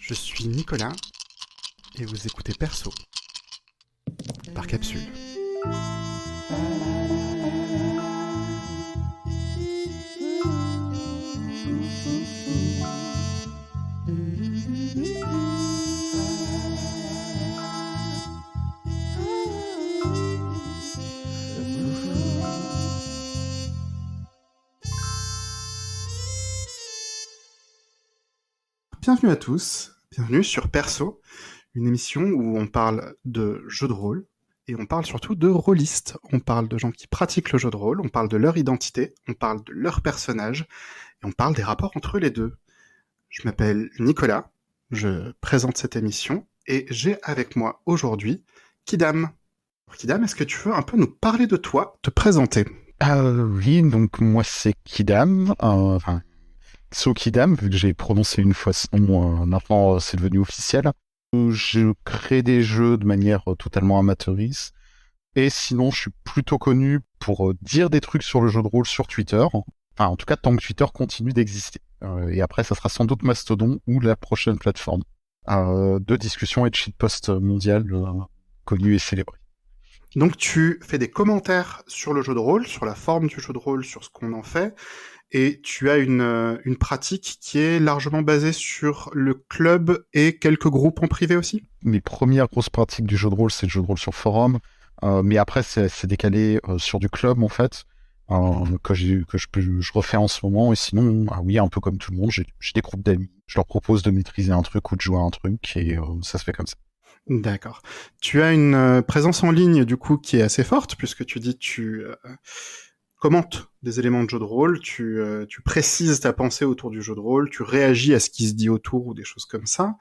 Je suis Nicolas et vous écoutez Perso par Capsule. Bienvenue à tous, bienvenue sur Perso, une émission où on parle de jeux de rôle et on parle surtout de rôlistes. On parle de gens qui pratiquent le jeu de rôle, on parle de leur identité, on parle de leurs personnages et on parle des rapports entre les deux. Je m'appelle Nicolas, je présente cette émission et j'ai avec moi aujourd'hui Kidam. Kidam, est-ce que tu veux un peu nous parler de toi, te présenter ? Oui, donc moi c'est Kidam, So Kidam, vu que j'ai prononcé une fois ce nom, maintenant c'est devenu officiel. Je crée des jeux de manière totalement amateuriste, et sinon je suis plutôt connu pour dire des trucs sur le jeu de rôle sur Twitter, enfin en tout cas tant que Twitter continue d'exister. Et après ça sera sans doute Mastodon ou la prochaine plateforme de discussion et de shitpost mondial connu et célébré. Donc tu fais des commentaires sur le jeu de rôle, sur la forme du jeu de rôle, sur ce qu'on en fait, et tu as une pratique qui est largement basée sur le club et quelques groupes en privé aussi ? Mes premières grosses pratiques du jeu de rôle, c'est le jeu de rôle sur forum, mais après c'est décalé sur du club en fait, je refais en ce moment, et sinon, oui, un peu comme tout le monde, j'ai des groupes d'amis, je leur propose de maîtriser un truc ou de jouer à un truc, et ça se fait comme ça. D'accord. Tu as une présence en ligne du coup qui est assez forte, puisque tu dis tu commentes des éléments de jeu de rôle, tu précises ta pensée autour du jeu de rôle, tu réagis à ce qui se dit autour ou des choses comme ça.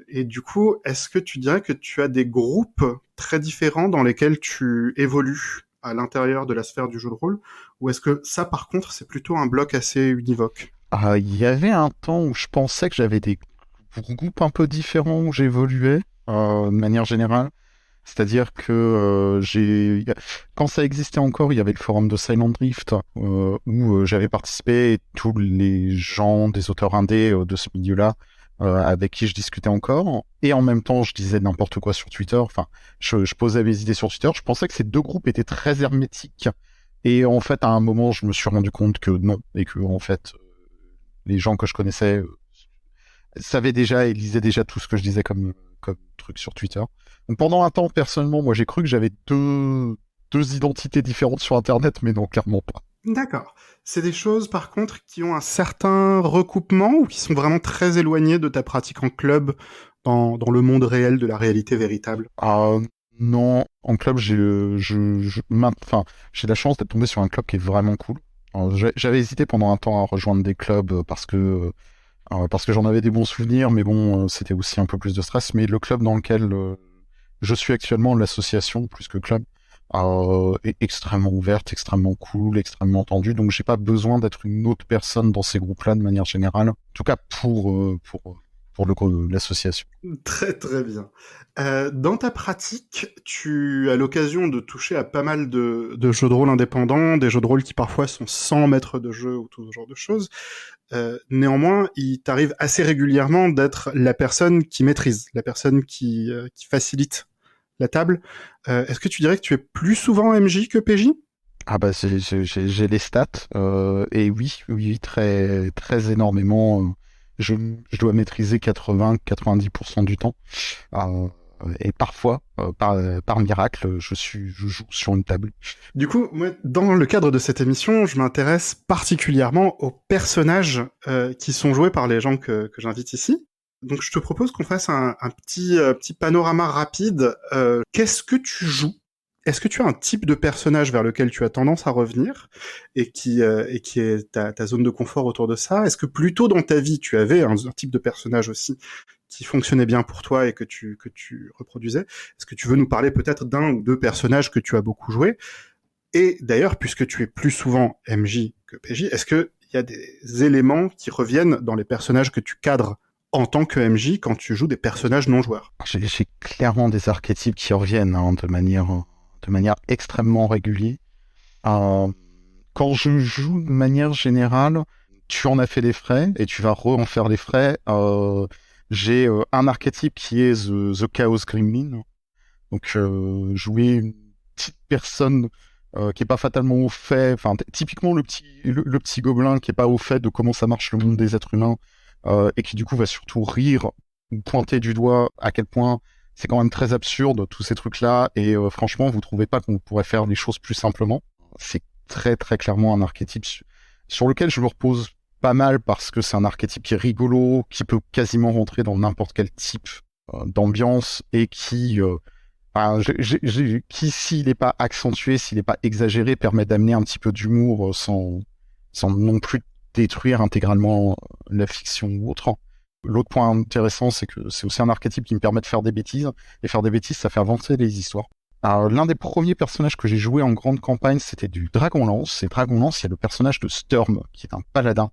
Et du coup, est-ce que tu dirais que tu as des groupes très différents dans lesquels tu évolues à l'intérieur de la sphère du jeu de rôle, ou est-ce que ça, par contre, c'est plutôt un bloc assez univoque ? Il y avait un temps où je pensais que j'avais des groupes un peu différents où j'évoluais, de manière générale. C'est-à-dire que quand ça existait encore, il y avait le forum de Silent Drift où j'avais participé, et tous les gens, des auteurs indés de ce milieu-là, avec qui je discutais encore, et en même temps je disais n'importe quoi sur Twitter. Enfin, je posais mes idées sur Twitter. Je pensais que ces deux groupes étaient très hermétiques, et en fait à un moment je me suis rendu compte que non, et que en fait les gens que je connaissais savaient déjà et lisaient déjà tout ce que je disais comme truc sur Twitter. Donc pendant un temps, personnellement, moi j'ai cru que j'avais deux identités différentes sur Internet, mais non, clairement pas. D'accord. C'est des choses, par contre, qui ont un certain recoupement ou qui sont vraiment très éloignées de ta pratique en club dans le monde réel de la réalité véritable ? Non, en club, j'ai la chance d'être tombé sur un club qui est vraiment cool. J'avais hésité pendant un temps à rejoindre des clubs parce que j'en avais des bons souvenirs, mais bon, c'était aussi un peu plus de stress. Mais le club dans lequel je suis actuellement, l'association, plus que club, est extrêmement ouverte, extrêmement cool, extrêmement tendue. Donc j'ai pas besoin d'être une autre personne dans ces groupes-là de manière générale. En tout cas pour l'association. Très très bien. Dans ta pratique, tu as l'occasion de toucher à pas mal de jeux de rôle indépendants, des jeux de rôle qui parfois sont sans maître de jeu ou tout ce genre de choses. Néanmoins, il t'arrive assez régulièrement d'être la personne qui maîtrise, la personne qui facilite la table. Est-ce que tu dirais que tu es plus souvent MJ que PJ ? Ah bah j'ai les stats, et oui, très très énormément. Je dois maîtriser 80-90% du temps, et parfois par miracle je joue sur une table. Du coup, moi, dans le cadre de cette émission, je m'intéresse particulièrement aux personnages qui sont joués par les gens que j'invite ici. Donc je te propose qu'on fasse un petit panorama rapide. Qu'est-ce que tu joues ? Est-ce que tu as un type de personnage vers lequel tu as tendance à revenir et qui est ta zone de confort autour de ça ? Est-ce que plutôt dans ta vie, tu avais un type de personnage aussi qui fonctionnait bien pour toi et que tu reproduisais ? Est-ce que tu veux nous parler peut-être d'un ou deux personnages que tu as beaucoup joué ? Et d'ailleurs, puisque tu es plus souvent MJ que PJ, est-ce qu'il y a des éléments qui reviennent dans les personnages que tu cadres en tant que MJ quand tu joues des personnages non joueurs ? J'ai clairement des archétypes qui reviennent de manière extrêmement régulière. Quand je joue de manière générale, tu en as fait les frais et tu vas en faire les frais. J'ai un archétype qui est the Chaos Gremlin. Donc jouer une petite personne qui est pas fatalement au fait, enfin typiquement le petit gobelin qui est pas au fait de comment ça marche le monde des êtres humains et qui du coup va surtout rire ou pointer du doigt à quel point c'est quand même très absurde tous ces trucs-là et franchement vous trouvez pas qu'on pourrait faire les choses plus simplement. C'est très très clairement un archétype sur lequel je me repose pas mal parce que c'est un archétype qui est rigolo, qui peut quasiment rentrer dans n'importe quel type d'ambiance et qui qui, s'il n'est pas accentué, s'il n'est pas exagéré, permet d'amener un petit peu d'humour sans non plus détruire intégralement la fiction ou autre. L'autre point intéressant, c'est que c'est aussi un archétype qui me permet de faire des bêtises, et faire des bêtises, ça fait avancer les histoires. Alors, l'un des premiers personnages que j'ai joué en grande campagne, c'était du Dragonlance. Et Dragonlance, il y a le personnage de Sturm, qui est un paladin.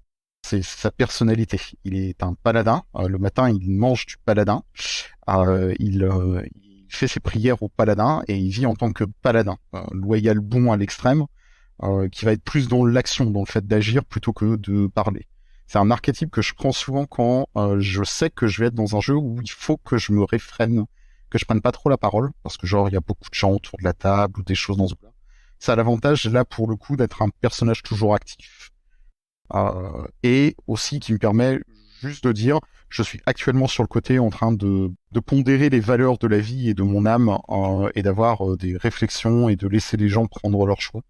C'est sa personnalité. Il est un paladin. Le matin, il mange du paladin. Il fait ses prières au paladin et il vit en tant que paladin, loyal, bon à l'extrême, qui va être plus dans l'action, dans le fait d'agir plutôt que de parler. C'est un archétype que je prends souvent quand je sais que je vais être dans un jeu où il faut que je me réfrène, que je prenne pas trop la parole, parce que genre il y a beaucoup de gens autour de la table ou des choses dans ce genre. Ça a l'avantage là pour le coup d'être un personnage toujours actif et aussi qui me permet juste de dire je suis actuellement sur le côté en train de pondérer les valeurs de la vie et de mon âme et d'avoir des réflexions et de laisser les gens prendre leur choix.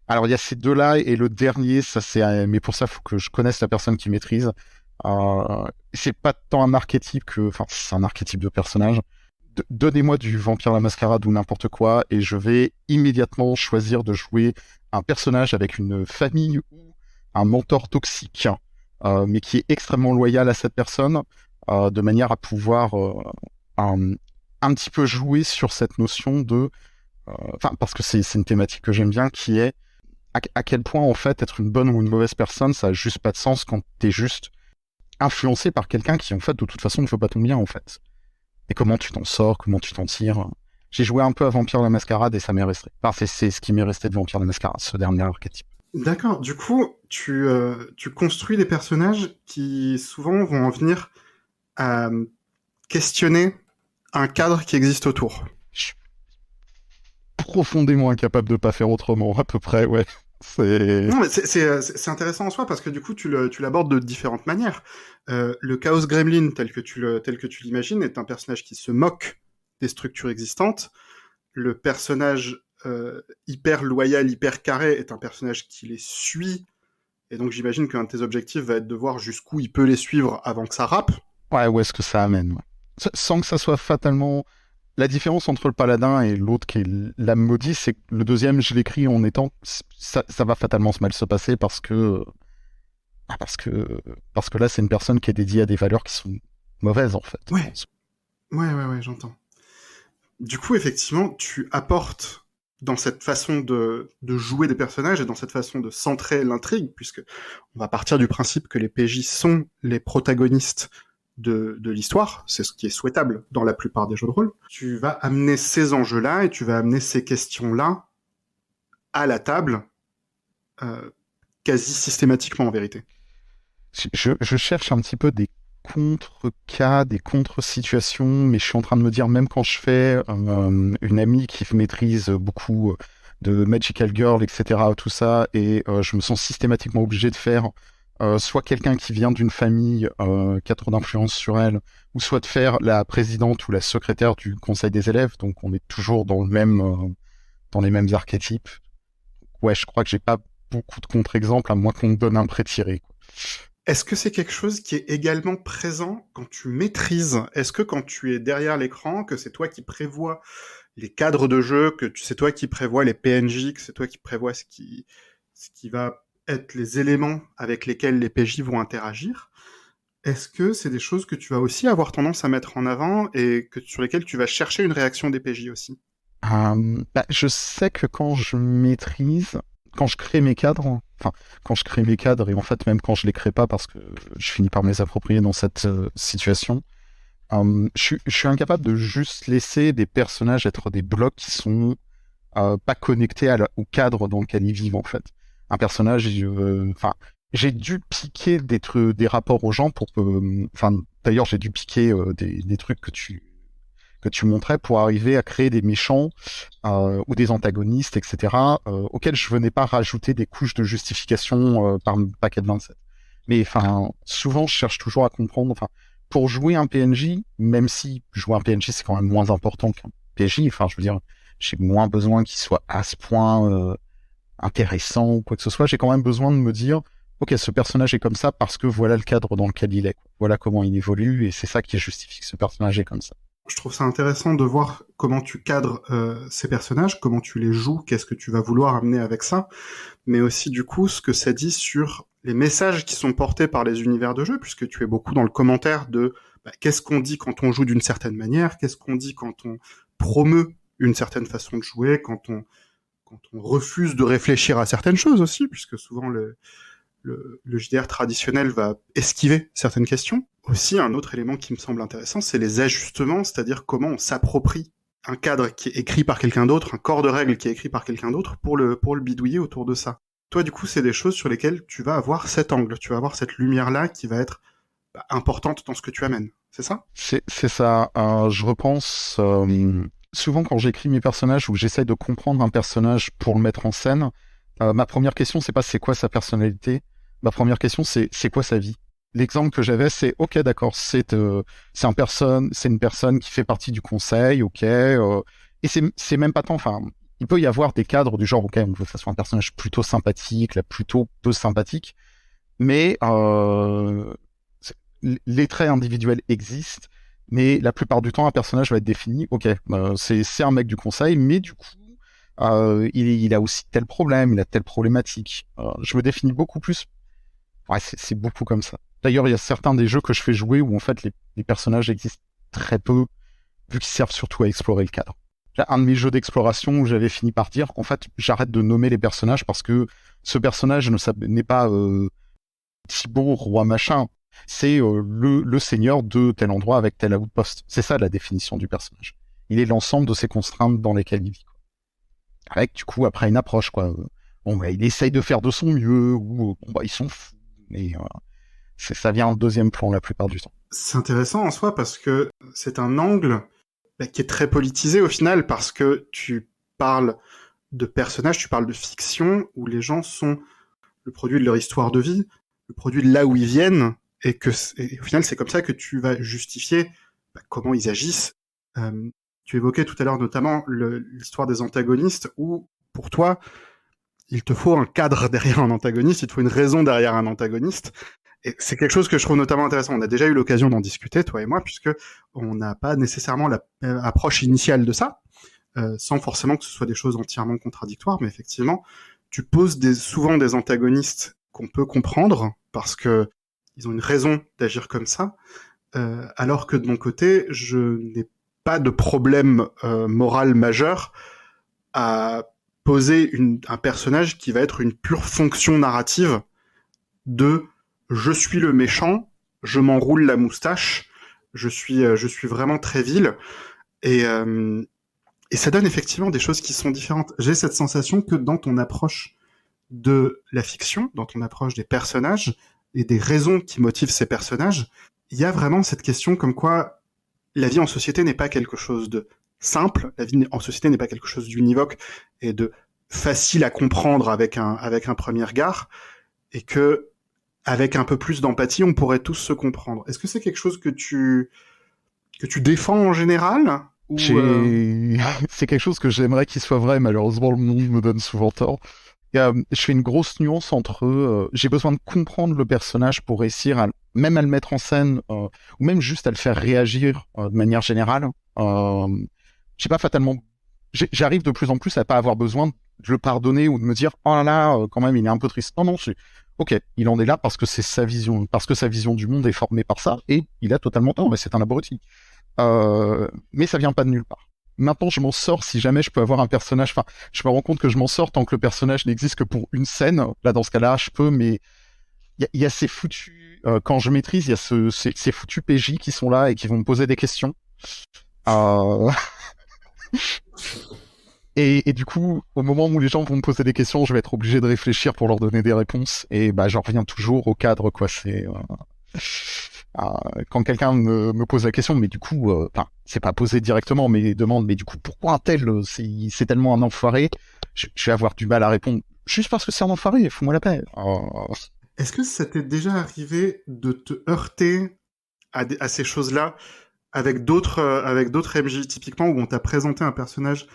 Alors il y a ces deux-là et le dernier, ça c'est, mais pour ça il faut que je connaisse la personne qui maîtrise. C'est pas tant un archétype que, enfin c'est un archétype de personnage. Donnez-moi du Vampire la Mascarade ou n'importe quoi et je vais immédiatement choisir de jouer un personnage avec une famille ou un mentor toxique, mais qui est extrêmement loyal à cette personne, de manière à pouvoir un petit peu jouer sur cette notion de, enfin parce que c'est une thématique que j'aime bien, qui est à quel point en fait être une bonne ou une mauvaise personne, ça a juste pas de sens quand t'es juste influencé par quelqu'un qui en fait de toute façon ne veut pas ton bien en fait. Et comment tu t'en sors, comment tu t'en tires. J'ai joué un peu à Vampire la Mascarade et ça m'est resté. Enfin, c'est ce qui m'est resté de Vampire la Mascarade, ce dernier archétype. D'accord, du coup, tu construis des personnages qui souvent vont en venir à questionner un cadre qui existe autour. Je suis profondément incapable de pas faire autrement, à peu près, ouais. Non, mais c'est intéressant en soi parce que du coup, tu l'abordes de différentes manières. Le Chaos Gremlin, tel que tu l'imagines, est un personnage qui se moque des structures existantes. Le personnage hyper loyal, hyper carré est un personnage qui les suit. Et donc, j'imagine qu'un de tes objectifs va être de voir jusqu'où il peut les suivre avant que ça rappe. Ouais, où est-ce que ça amène, ouais. Sans que ça soit fatalement... La différence entre le paladin et l'autre qui est l'âme maudite, c'est que le deuxième, je l'écris en étant... Ça va fatalement mal se passer parce que là, c'est une personne qui est dédiée à des valeurs qui sont mauvaises, en fait. Ouais, ouais, j'entends. Du coup, effectivement, tu apportes dans cette façon de jouer des personnages et dans cette façon de centrer l'intrigue, puisque on va partir du principe que les PJ sont les protagonistes de l'histoire, c'est ce qui est souhaitable dans la plupart des jeux de rôle. Tu vas amener ces enjeux-là et tu vas amener ces questions-là à la table, quasi systématiquement en vérité. Je cherche un petit peu des contre-cas, des contre-situations, mais je suis en train de me dire, même quand je fais une amie qui maîtrise beaucoup de Magical Girl, etc., tout ça, et je me sens systématiquement obligé de faire soit quelqu'un qui vient d'une famille qui a trop d'influence sur elle, ou soit de faire la présidente ou la secrétaire du conseil des élèves, donc on est toujours dans dans les mêmes archétypes. Ouais, je crois que j'ai pas beaucoup de contre-exemples, à moins qu'on me donne un pré-tiré, quoi. Est-ce que c'est quelque chose qui est également présent quand tu maîtrises? Est-ce que quand tu es derrière l'écran, que c'est toi qui prévois les cadres de jeu, que c'est toi qui prévois les PNJ, que c'est toi qui prévois ce qui va être les éléments avec lesquels les PJ vont interagir? Est-ce que c'est des choses que tu vas aussi avoir tendance à mettre en avant et sur lesquelles tu vas chercher une réaction des PJ aussi? Je sais que quand je maîtrise, quand je crée mes cadres, enfin, quand je crée mes cadres, et en fait, même quand je les crée pas, parce que je finis par me les approprier dans cette situation, je suis incapable de juste laisser des personnages être des blocs qui sont pas connectés au cadre dans lequel ils vivent, en fait. Un personnage, enfin, j'ai dû piquer des rapports aux gens pour D'ailleurs, j'ai dû piquer des trucs que tu montrais pour arriver à créer des méchants ou des antagonistes, etc., auxquels je venais pas rajouter des couches de justification par paquet de 27. Mais enfin, souvent, je cherche toujours à comprendre. Enfin, pour jouer un PNJ, même si jouer un PNJ c'est quand même moins important qu'un PJ, enfin, je veux dire, j'ai moins besoin qu'il soit à ce point intéressant ou quoi que ce soit. J'ai quand même besoin de me dire, ok, ce personnage est comme ça parce que voilà le cadre dans lequel il est. Voilà comment il évolue et c'est ça qui justifie que ce personnage est comme ça. Je trouve ça intéressant de voir comment tu cadres ces personnages, comment tu les joues, qu'est-ce que tu vas vouloir amener avec ça, mais aussi du coup ce que ça dit sur les messages qui sont portés par les univers de jeu, puisque tu es beaucoup dans le commentaire de qu'est-ce qu'on dit quand on joue d'une certaine manière, qu'est-ce qu'on dit quand on promeut une certaine façon de jouer, quand on refuse de réfléchir à certaines choses aussi, puisque souvent le JDR traditionnel va esquiver certaines questions. Aussi, un autre élément qui me semble intéressant, c'est les ajustements, c'est-à-dire comment on s'approprie un cadre qui est écrit par quelqu'un d'autre, un corps de règles qui est écrit par quelqu'un d'autre pour le bidouiller autour de ça. Toi, du coup, c'est des choses sur lesquelles tu vas avoir cet angle, tu vas avoir cette lumière-là qui va être importante dans ce que tu amènes. C'est ça ? C'est ça. Je repense souvent quand j'écris mes personnages ou que j'essaye de comprendre un personnage pour le mettre en scène. Ma première question, c'est pas c'est quoi sa personnalité. Ma première question, c'est quoi sa vie. L'exemple que j'avais, c'est ok, d'accord, c'est une personne qui fait partie du conseil, ok, et c'est même pas tant. Enfin, il peut y avoir des cadres du genre, ok, on veut que ça soit un personnage plutôt sympathique, là, plutôt peu sympathique, mais les traits individuels existent, mais la plupart du temps, un personnage va être défini, ok, c'est un mec du conseil, mais du coup, il a aussi tel problème, il a telle problématique. Je me définis beaucoup plus. Ouais, c'est beaucoup comme ça. D'ailleurs, il y a certains des jeux que je fais jouer où en fait les personnages existent très peu, vu qu'ils servent surtout à explorer le cadre. Un de mes jeux d'exploration où j'avais fini par dire, en fait, j'arrête de nommer les personnages parce que ce personnage n'est pas Thibaut, roi machin. C'est le seigneur de tel endroit avec tel outpost. C'est ça la définition du personnage. Il est l'ensemble de ces contraintes dans lesquelles il vit. Avec, du coup, après une approche, quoi. Bon, il essaye de faire de son mieux, ou ils sont fous, mais ça vient en deuxième plan la plupart du temps. C'est intéressant en soi parce que c'est un angle qui est très politisé au final, parce que tu parles de personnages, tu parles de fiction, où les gens sont le produit de leur histoire de vie, le produit de là où ils viennent, et au final c'est comme ça que tu vas justifier comment ils agissent. Tu évoquais tout à l'heure notamment l'histoire des antagonistes, où pour toi, il te faut un cadre derrière un antagoniste, il te faut une raison derrière un antagoniste. Et c'est quelque chose que je trouve notamment intéressant. On a déjà eu l'occasion d'en discuter, toi et moi, puisque on n'a pas nécessairement l'approche initiale de ça, sans forcément que ce soit des choses entièrement contradictoires, mais effectivement, tu poses souvent des antagonistes qu'on peut comprendre, parce que ils ont une raison d'agir comme ça, alors que de mon côté, je n'ai pas de problème moral majeur à poser un personnage qui va être une pure fonction narrative de je suis le méchant, je m'enroule la moustache, je suis vraiment très vil, et ça donne effectivement des choses qui sont différentes. J'ai cette sensation que dans ton approche de la fiction, dans ton approche des personnages et des raisons qui motivent ces personnages, il y a vraiment cette question comme quoi la vie en société n'est pas quelque chose de simple, la vie en société n'est pas quelque chose d'univoque et de facile à comprendre avec un premier regard, et que avec un peu plus d'empathie, on pourrait tous se comprendre. Est-ce que c'est quelque chose que tu défends en général, ou C'est quelque chose que j'aimerais qu'il soit vrai, malheureusement le monde me donne souvent tort. Je fais une grosse nuance entre j'ai besoin de comprendre le personnage pour réussir même à le mettre en scène, ou même juste à le faire réagir de manière générale. J'ai pas fatalement... J'arrive de plus en plus à pas avoir besoin de le pardonner ou de me dire « Oh là là, quand même, il est un peu triste. » Non, ok, il en est là parce que c'est sa vision, parce que sa vision du monde est formée par ça, et il a totalement tort, mais c'est un abruti. Mais ça vient pas de nulle part. Maintenant, je m'en sors si jamais je peux avoir un personnage... Enfin, je me rends compte que je m'en sors tant que le personnage n'existe que pour une scène. Là, dans ce cas-là, je peux, mais il y a ces foutus... quand je maîtrise, il y a ces foutus PJ qui sont là et qui vont me poser des questions. Et du coup, au moment où les gens vont me poser des questions, je vais être obligé de réfléchir pour leur donner des réponses. Et j'en reviens toujours au cadre, quoi. Quand quelqu'un me pose la question, mais du coup, enfin, c'est pas posé directement, mais demande, mais du coup, pourquoi un tel, c'est tellement un enfoiré, je vais avoir du mal à répondre. Juste parce que c'est un enfoiré, fous-moi la paix. Est-ce que ça t'est déjà arrivé de te heurter à ces choses-là avec d'autres MJ typiquement où on t'a présenté un personnage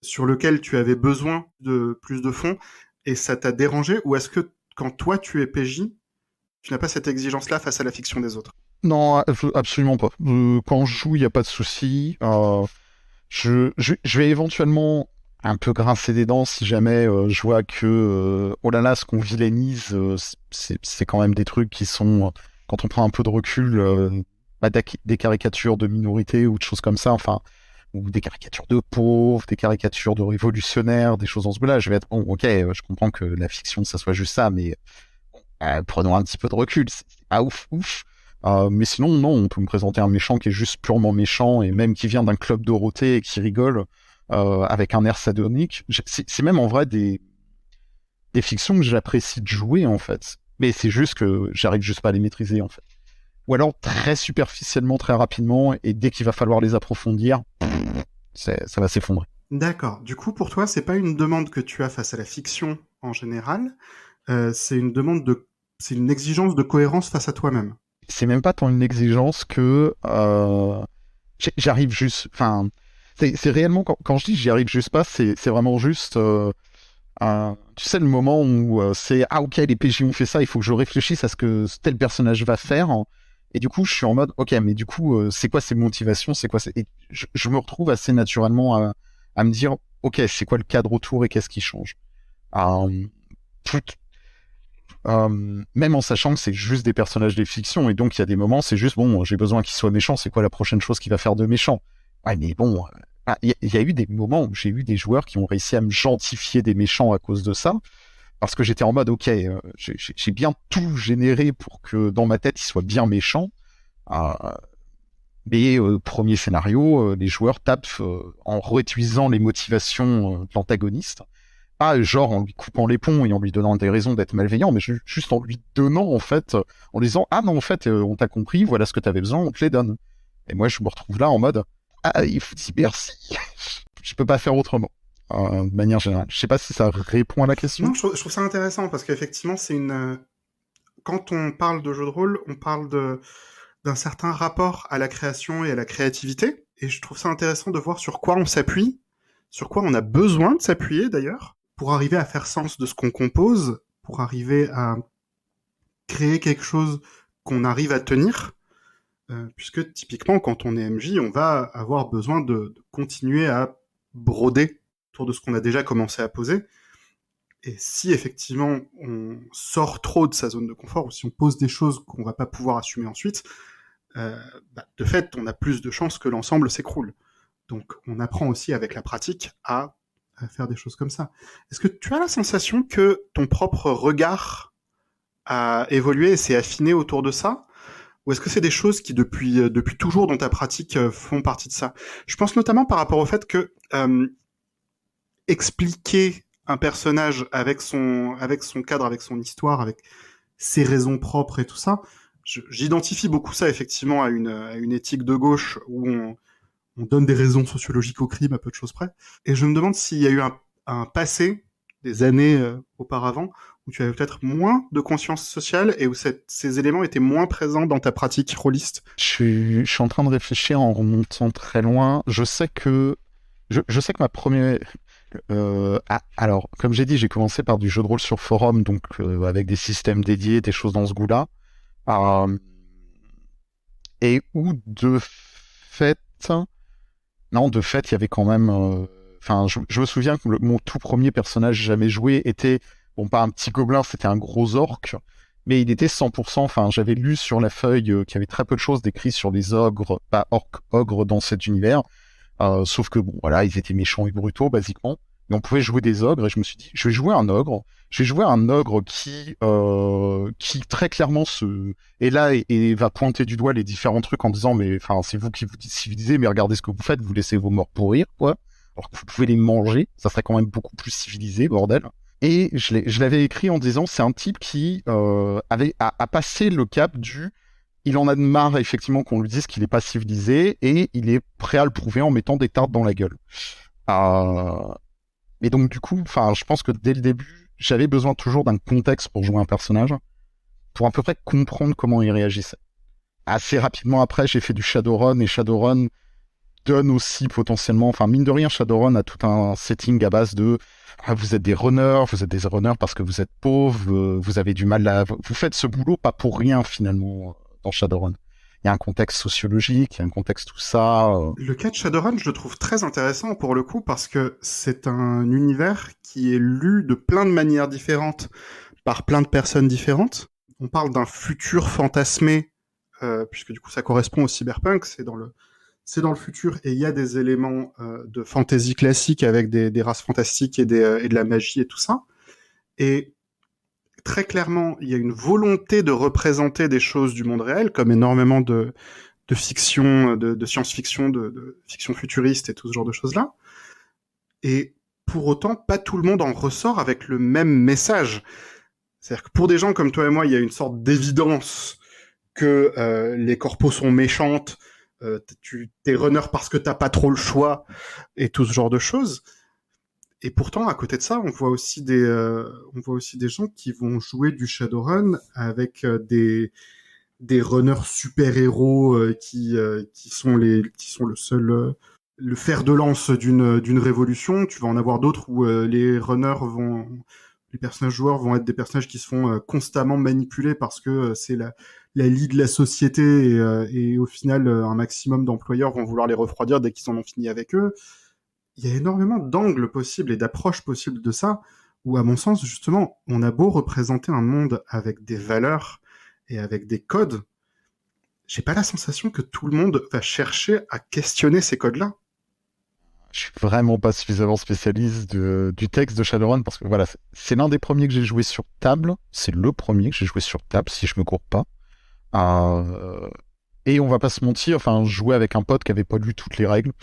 sur lequel tu avais besoin de plus de fond et ça t'a dérangé, ou est-ce que quand toi tu es PJ, tu n'as pas cette exigence-là face à la fiction des autres? Non, absolument pas. Quand je joue, il n'y a pas de souci. Je vais éventuellement un peu grincer des dents si jamais je vois que, oh là là, ce qu'on villainise, c'est quand même des trucs qui sont, quand on prend un peu de recul, bah, des caricatures de minorités ou de choses comme ça, enfin, ou des caricatures de pauvres, des caricatures de révolutionnaires, des choses dans ce goût-là. Je vais être, bon, ok, je comprends que la fiction, ça soit juste ça, mais prenons un petit peu de recul, c'est pas ouf, ouf. Mais sinon, non, on peut me présenter un méchant qui est juste purement méchant et même qui vient d'un club Dorothée et qui rigole avec un air sardonique. C'est même en vrai des fictions que j'apprécie de jouer en fait. Mais c'est juste que j'arrive juste pas à les maîtriser en fait. Ou alors très superficiellement, très rapidement, et dès qu'il va falloir les approfondir, ça va s'effondrer. D'accord. Du coup, pour toi, c'est pas une demande que tu as face à la fiction en général, c'est une c'est une exigence de cohérence face à toi-même. C'est même pas tant une exigence que j'arrive juste. Enfin, c'est réellement quand je dis j'y arrive juste pas, c'est vraiment juste. Tu sais le moment où c'est ah ok les PJ ont fait ça, il faut que je réfléchisse à ce que tel personnage va faire. Et du coup, je suis en mode ok, mais du coup, c'est quoi ses motivations, c'est quoi et je me retrouve assez naturellement à me dire ok, c'est quoi le cadre autour et qu'est-ce qui change. Euh, tout, même en sachant que c'est juste des personnages de fiction, et donc il y a des moments, c'est juste, bon, j'ai besoin qu'il soit méchant, c'est quoi la prochaine chose qu'il va faire de méchant? Ouais, mais bon, il y a eu des moments où j'ai eu des joueurs qui ont réussi à me gentifier des méchants à cause de ça, parce que j'étais en mode, ok, j'ai bien tout généré pour que dans ma tête, il soit bien méchant, euh, mais premier scénario, les joueurs tapent en réduisant les motivations de l'antagoniste, pas genre en lui coupant les ponts et en lui donnant des raisons d'être malveillant, mais juste en lui donnant, en fait, en lui disant, ah non, en fait, on t'a compris, voilà ce que t'avais besoin, on te les donne. Et moi, je me retrouve là en mode, ah, il faut dire merci. Je peux pas faire autrement, de manière générale. Je sais pas si ça répond à la question. Non, je trouve ça intéressant parce qu'effectivement, quand on parle de jeu de rôle, on parle d'un certain rapport à la création et à la créativité. Et je trouve ça intéressant de voir sur quoi on s'appuie, sur quoi on a besoin de s'appuyer d'ailleurs, pour arriver à faire sens de ce qu'on compose, pour arriver à créer quelque chose qu'on arrive à tenir. Puisque typiquement, quand on est MJ, on va avoir besoin de continuer à broder autour de ce qu'on a déjà commencé à poser. Et si effectivement on sort trop de sa zone de confort, ou si on pose des choses qu'on va pas pouvoir assumer ensuite, de fait, on a plus de chances que l'ensemble s'écroule. Donc on apprend aussi avec la pratique à faire des choses comme ça. Est-ce que tu as la sensation que ton propre regard a évolué et s'est affiné autour de ça? Ou est-ce que c'est des choses qui, depuis toujours dans ta pratique, font partie de ça? Je pense notamment par rapport au fait que expliquer un personnage avec son cadre, avec son histoire, avec ses raisons propres et tout ça, j'identifie beaucoup ça effectivement à une éthique de gauche où on donne des raisons sociologiques au crime à peu de choses près. Et je me demande s'il y a eu un passé, des années auparavant, où tu avais peut-être moins de conscience sociale et où ces éléments étaient moins présents dans ta pratique rôliste. Je suis en train de réfléchir en remontant très loin. Je sais que ma première. Alors, comme j'ai dit, j'ai commencé par du jeu de rôle sur forum, donc avec des systèmes dédiés, des choses dans ce goût-là. Euh, et où de fait, non, de fait, il y avait quand même. Enfin, je me souviens que mon tout premier personnage jamais joué était, bon, pas un petit gobelin, c'était un gros orc, mais il était 100%. Enfin, j'avais lu sur la feuille qu'il y avait très peu de choses décrites sur les ogres, pas ogres dans cet univers. Sauf que bon, voilà, ils étaient méchants et brutaux, basiquement. Mais on pouvait jouer des ogres, et je me suis dit, je vais jouer un ogre. Je vais jouer un ogre qui très clairement est là et va pointer du doigt les différents trucs en disant, mais enfin, c'est vous qui vous dites civilisé, mais regardez ce que vous faites, vous laissez vos morts pourrir, quoi. Alors que vous pouvez les manger, ça serait quand même beaucoup plus civilisé, bordel. Et je l'avais écrit en disant, c'est un type qui a passé le cap du il en a de marre effectivement qu'on lui dise qu'il est pas civilisé et il est prêt à le prouver en mettant des tartes dans la gueule. Euh, Et donc du coup, enfin, je pense que dès le début, j'avais besoin toujours d'un contexte pour jouer un personnage, pour à peu près comprendre comment il réagissait. Assez rapidement après, j'ai fait du Shadowrun et Shadowrun donne aussi potentiellement, enfin mine de rien, Shadowrun a tout un setting à base de vous êtes des runners parce que vous êtes pauvres, vous avez du mal à, vous faites ce boulot pas pour rien finalement dans Shadowrun. Il y a un contexte sociologique, il y a un contexte tout ça. Le cas de Shadowrun, je le trouve très intéressant pour le coup parce que c'est un univers qui est lu de plein de manières différentes par plein de personnes différentes. On parle d'un futur fantasmé, puisque du coup ça correspond au cyberpunk, c'est dans le futur et il y a des éléments de fantasy classique avec des races fantastiques et de la magie et tout ça. Et très clairement, il y a une volonté de représenter des choses du monde réel, comme énormément de fiction, de science-fiction, de fiction futuriste et tout ce genre de choses-là. Et pour autant, pas tout le monde en ressort avec le même message. C'est-à-dire que pour des gens comme toi et moi, il y a une sorte d'évidence que les corpos sont méchantes, t'es runner parce que t'as pas trop le choix, et tout ce genre de choses. Et pourtant, à côté de ça, on voit aussi des gens qui vont jouer du Shadowrun avec des runners super-héros qui sont le seul le fer de lance d'une révolution. Tu vas en avoir d'autres où les personnages joueurs vont être des personnages qui se font constamment manipuler parce que c'est la lie de la société et au final un maximum d'employeurs vont vouloir les refroidir dès qu'ils en ont fini avec eux. Il y a énormément d'angles possibles et d'approches possibles de ça où, à mon sens, justement, on a beau représenter un monde avec des valeurs et avec des codes, j'ai pas la sensation que tout le monde va chercher à questionner ces codes-là. Je suis vraiment pas suffisamment spécialiste du texte de Shadowrun parce que voilà, c'est l'un des premiers que j'ai joué sur table. C'est le premier que j'ai joué sur table, si je me cours pas. Euh, et on va pas se mentir, enfin, je jouais avec un pote qui avait pas lu toutes les règles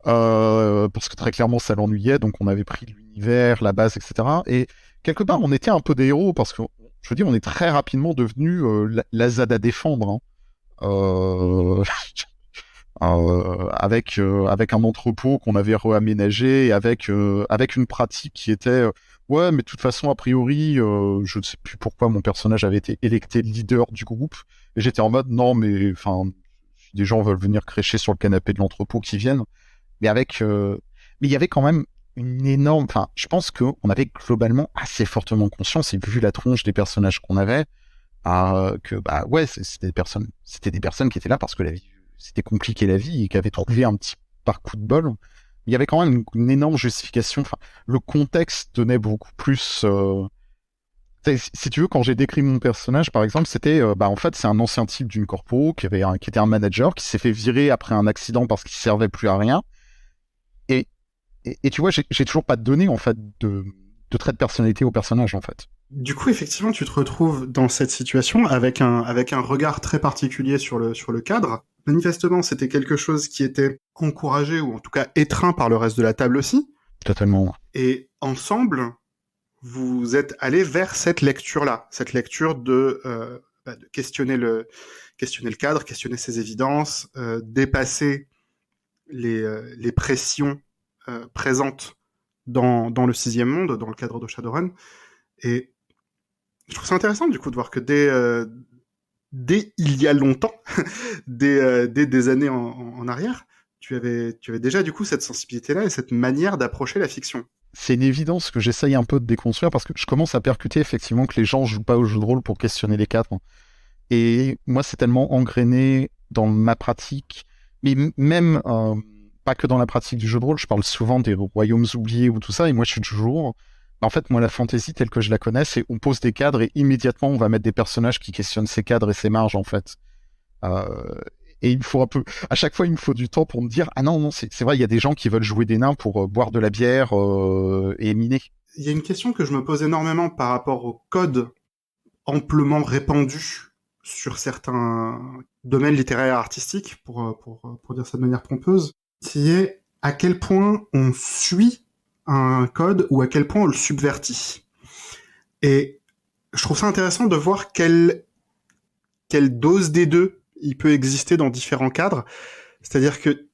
parce que très clairement ça l'ennuyait, donc on avait pris l'univers, la base, etc. Et quelque part, on était un peu des héros parce que, je veux dire, on est très rapidement devenu la ZAD à défendre. Hein. Euh, avec un entrepôt qu'on avait réaménagé et avec une pratique qui était ouais, mais de toute façon a priori je ne sais plus pourquoi mon personnage avait été électé leader du groupe et j'étais en mode non mais enfin si des gens veulent venir crécher sur le canapé de l'entrepôt qui viennent mais mais il y avait quand même une énorme, enfin je pense que on avait globalement assez fortement conscience et vu la tronche des personnages qu'on avait que bah ouais c'était des personnes qui étaient là parce que la vie c'était compliqué la vie et qui avaient trouvé un petit par coup de bol. Il y avait quand même une énorme justification. Enfin, le contexte tenait beaucoup plus. Si tu veux, quand j'ai décrit mon personnage, par exemple, c'était, bah en fait, c'est un ancien type d'une corpo qui était un manager qui s'est fait virer après un accident parce qu'il servait plus à rien. Et et tu vois, j'ai toujours pas de données en fait de trait de personnalité au personnage en fait. Du coup, effectivement, tu te retrouves dans cette situation avec un regard très particulier sur le cadre. Manifestement, c'était quelque chose qui était encouragé ou en tout cas étreint par le reste de la table aussi. Totalement. Et ensemble, vous êtes allés vers cette lecture de questionner le cadre, questionner ses évidences, dépasser les pressions présentes dans le sixième monde, dans le cadre de Shadowrun. Et je trouve ça intéressant du coup de voir que dès il y a longtemps, dès des années en arrière, tu avais déjà du coup cette sensibilité-là et cette manière d'approcher la fiction. C'est une évidence que j'essaye un peu de déconstruire parce que je commence à percuter effectivement que les gens jouent pas au jeu de rôle pour questionner les cadres. Et moi, c'est tellement engrainé dans ma pratique, mais même pas que dans la pratique du jeu de rôle, je parle souvent des royaumes oubliés ou tout ça, et moi je suis toujours... En fait, moi, la fantasy telle que je la connais, c'est on pose des cadres et immédiatement on va mettre des personnages qui questionnent ces cadres et ces marges, en fait. Euh, et il me faut un peu... À chaque fois, il me faut du temps pour me dire, ah non, non, c'est vrai, il y a des gens qui veulent jouer des nains pour boire de la bière et miner. Il y a une question que je me pose énormément par rapport au code amplement répandu sur certains domaines littéraires et artistiques, pour dire ça de manière pompeuse, qui est à quel point on suit un code ou à quel point on le subvertit. Et je trouve ça intéressant de voir quelle dose des deux il peut exister dans différents cadres. C'est-à-dire que,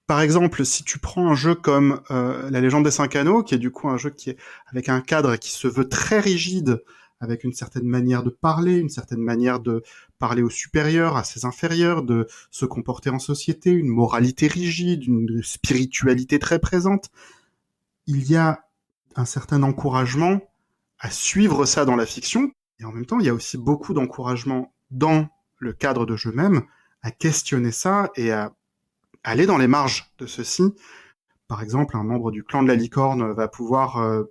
par exemple, si tu prends un jeu comme La Légende des Cinq Anneaux, qui est du coup un jeu qui est avec un cadre qui se veut très rigide, avec une certaine manière de parler, une certaine manière de parler aux supérieurs, à ses inférieurs, de se comporter en société, une moralité rigide, une spiritualité très présente, il y a un certain encouragement à suivre ça dans la fiction, et en même temps, il y a aussi beaucoup d'encouragement dans le cadre de jeu même à questionner ça et à aller dans les marges de ceci. Par exemple, un membre du clan de la licorne va pouvoir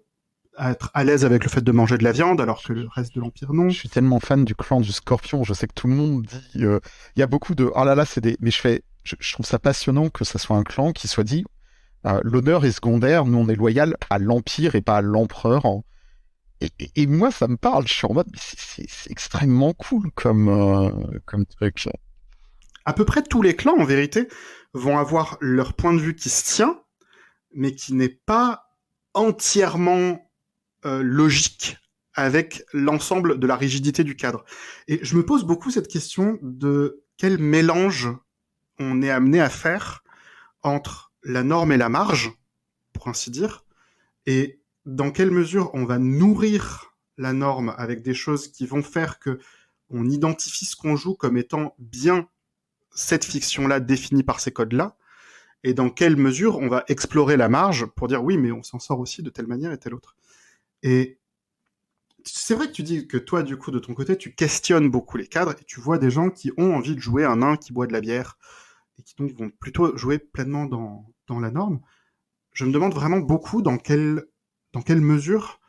être à l'aise avec le fait de manger de la viande, alors que le reste de l'Empire non. Je suis tellement fan du clan du Scorpion, je sais que tout le monde dit... Il y a beaucoup de... Oh là là, c'est des... Mais je trouve ça passionnant que ça soit un clan qui soit dit l'honneur est secondaire, nous on est loyal à l'Empire et pas à l'Empereur. Et moi, ça me parle, je suis en mode, mais c'est extrêmement cool comme truc. À peu près tous les clans, en vérité, vont avoir leur point de vue qui se tient, mais qui n'est pas entièrement logique avec l'ensemble de la rigidité du cadre. Et je me pose beaucoup cette question de quel mélange on est amené à faire entre la norme et la marge, pour ainsi dire, et dans quelle mesure on va nourrir la norme avec des choses qui vont faire que on identifie ce qu'on joue comme étant bien cette fiction-là définie par ces codes-là, et dans quelle mesure on va explorer la marge pour dire oui, mais on s'en sort aussi de telle manière et telle autre. Et c'est vrai que tu dis que toi, du coup, de ton côté, tu questionnes beaucoup les cadres et tu vois des gens qui ont envie de jouer un nain qui boit de la bière et qui donc vont plutôt jouer pleinement dans la norme. Je me demande vraiment beaucoup dans quelle mesure